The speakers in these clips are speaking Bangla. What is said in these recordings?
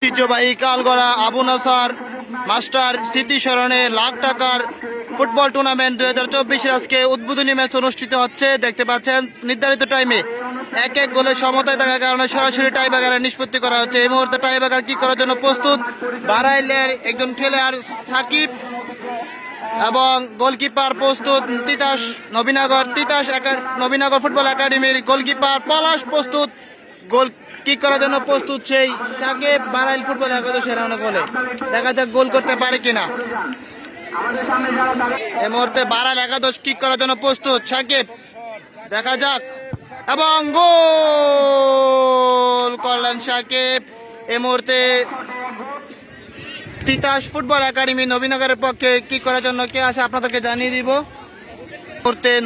ঐতিহ্যবাহী কালগড়া আবু নাসার মাস্টার স্মৃতি স্মরণে লাখ টাকার ফুটবল টুর্নামেন্ট 2024 আজকে উদ্বোধনী ম্যাচ অনুষ্ঠিত হচ্ছে। দেখতে পাচ্ছেন নির্ধারিত টাইমে এক এক গোলে সমতায় থাকার কারণে সরাসরি টাইব্রেকারে নিষ্পত্তি করা হচ্ছে। এই মুহূর্তে টাইব্রেকার কি করার জন্য প্রস্তুত বারাইলের একজন খেলোয়াড় সাকিব এবং গোলকিপার প্রস্তুত তিতাস নবীনগর ফুটবল একাডেমির গোলকিপার পলাশ প্রস্তুত গোল কিক করার জন্য প্রস্তুত সেই সাকিব বারাইল ফুটবল একাদশের রানা গোলে দেখা যাক গোল করতে পারে কিনা। এই মুহূর্তে বারাইল একাদশ কিক করার জন্য প্রস্তুত সাকিব, দেখা যাক এবং গোল করলেন সাকিব। এই মুহূর্তে তিতাস ফুটবল একাডেমি নবীনগরের পক্ষে কিক করার জন্য কে আসে আপনাদেরকে জানিয়ে দিব।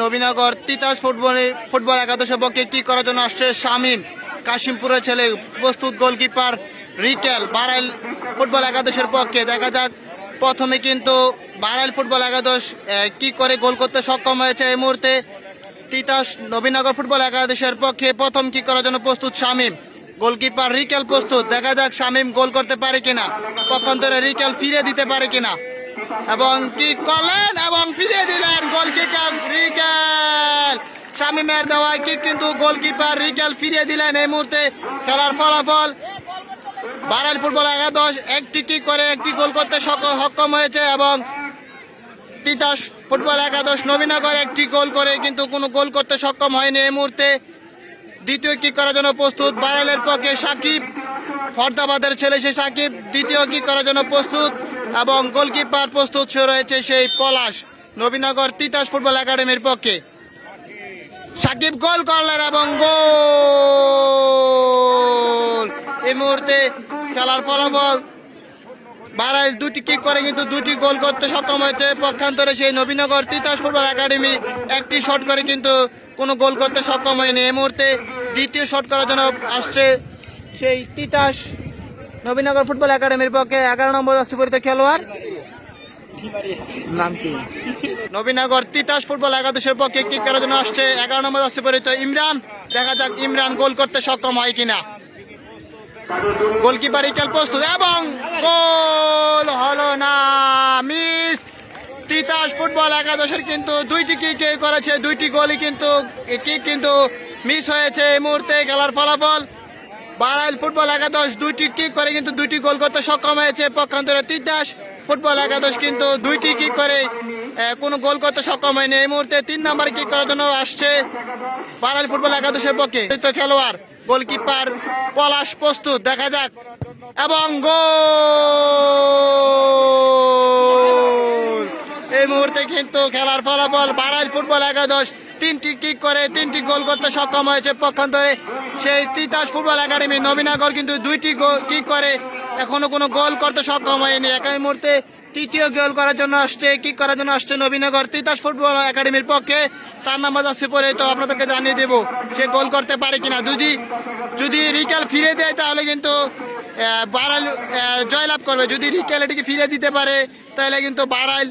নবীনগর তিতাস ফুটবল একাদশের পক্ষে কিক করার জন্য আসছে শামীম, কাশিমপুরের ছেলে প্রস্তুত গোলকিপার রিকেল বারাইল ফুটবল একাদশের পক্ষে। দেখা যাক প্রথমে কিন্তু বারাইল ফুটবল একাদশ কি করে গোল করতে সক্ষম হয়েছে। এই মুহূর্তে তিতাস নবীনগর ফুটবল একাদশের পক্ষে প্রথম কিক করার জন্য প্রস্তুত শামীম, গোলকিপার রিকেল প্রস্তুত। দেখা যাক শামীম গোল করতে পারে কিনা, পক্ষান্তরে রিকেল ফিরে দিতে পারে কিনা এবং কিক করলেন এবং ফিরে দিলেন গোলকিপার রিকেল। শামীমের দেওয়া কিক কিন্তু গোলকিপার রিকেল ফিরিয়ে দিলেন। এই মুহূর্তে খেলার ফলাফল বারাইল ফুটবল একাদশ একটি কিক করে একটি গোল করতে সক্ষম হয়েছে এবং তিতাস ফুটবল একাদশ নবীনগর একটি গোল করে কিন্তু কোনো গোল করতে সক্ষম হয়নি। এই মুহূর্তে দ্বিতীয় কিক করার জন্য প্রস্তুত বারাইলের পক্ষে সাকিব, ফরদাবাদের ছেলে সে সাকিব দ্বিতীয় কিক করার জন্য প্রস্তুত এবং গোলকিপার প্রস্তুত রয়েছে সেই পলাশ নবীনগর তিতাস ফুটবল একাডেমির পক্ষে। সাকিব গোল করলেন এবং গোল। এই মুহূর্তে খেলার ফলাফল বারাইল দুটি কিক করে কিন্তু দুটি গোল করতে সক্ষম হয়েছে, পক্ষান্তরে সেই নবীনগর তিতাস ফুটবল একাডেমি একটি শট করে কিন্তু কোনো গোল করতে সক্ষম হয়নি। এই মুহূর্তে দ্বিতীয় শট করার জন্য আসছে সেই তিতাস নবীনগর ফুটবল একাডেমির পক্ষে 11 নম্বর অস্তিপরিত খেলোয়াড় নাম কি নবীনগর তিতাস ফুটবল একাদশের পক্ষে কিক করার জন্য আসছে 11 নম্বর অস্তিপরিত ইমরান। দেখা যাক ইমরান গোল করতে সক্ষম হয় কিনা। গোলকিপার রিকেল প্রস্তুত এবং গোল হলো না, মিস। তিতাস ফুটবল একাদশের কিন্তু দুইটি কিক করেছে, দুইটি গোলই কিন্তু কিক কিন্তু মিস হয়েছে। এই মুহূর্তে খেলার ফলাফল বারাইল ফুটবল একাদশ দুইটি কিক করে কিন্তু দুইটি গোল করতে সক্ষম হয়েছে, পক্ষান্তরে তিতাস ফুটবল একাদশ কিন্তু দুইটি কিক করে কোনো গোল করতে সক্ষম হয়নি। এই মুহূর্তে 3 নম্বর কিক করার জন্য আসছে বারাইল ফুটবল একাদশের পক্ষে খেলোয়াড় গোলকিপার পলাশ প্রস্তুত। দেখা যাক এবং গোল। এই মুহূর্তে কিন্তু খেলার ফলাফল বারাইল ফুটবল একাদশ 3টি কিক করে 3টি গোল করতে সক্ষম হয়েছে, পক্ষান্তরে সেই তিতাস ফুটবল একাডেমি নবীনগর কিন্তু 2টি কিক করে এখনো কোনো গোল করতে সক্ষম হয়নি। একই মুহূর্তে তৃতীয় গোল করার জন্য আসছে কিক করার জন্য আসছে নবীনগর তিতাস ফুটবল একাডেমির পক্ষে 4 নম্বর যাচ্ছে পরে, তো আপনাদেরকে জানিয়ে দেবো সে গোল করতে পারে কিনা। যদি রিকেল ফিরে দেয় তাহলে কিন্তু বারাইল জয়লাভ করবে, যদি রিকেল এটিকে ফিরে দিতে পারে তাহলে কিন্তু বারাইল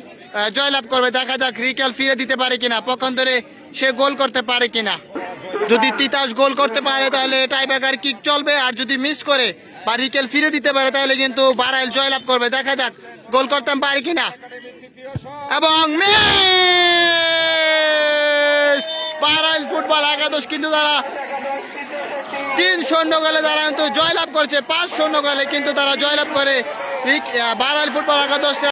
জয়লাভ করবে। দেখা যাক রিকেল ফিরে দিতে পারে কিনা, পক্ষান্তরে সে গোল করতে পারে কিনা। যদি তিতাস গোল করতে পারে তাহলে টাইব্রেকার কিক চলবে, আর যদি মিস করে বা রিকেল ফিরে দিতে পারে তাহলে কিন্তু বারাইল জয়লাভ করবে। দেখা যাক গোল করতে পারে কিনা এবং বারাইল ফুটবল একাদশ কিন্তু তারা 3-0 গোলে তারা কিন্তু জয়লাভ করছে, 5-0 গোলে কিন্তু তারা জয়লাভ করে বারাইল ফুটবল একাদশ।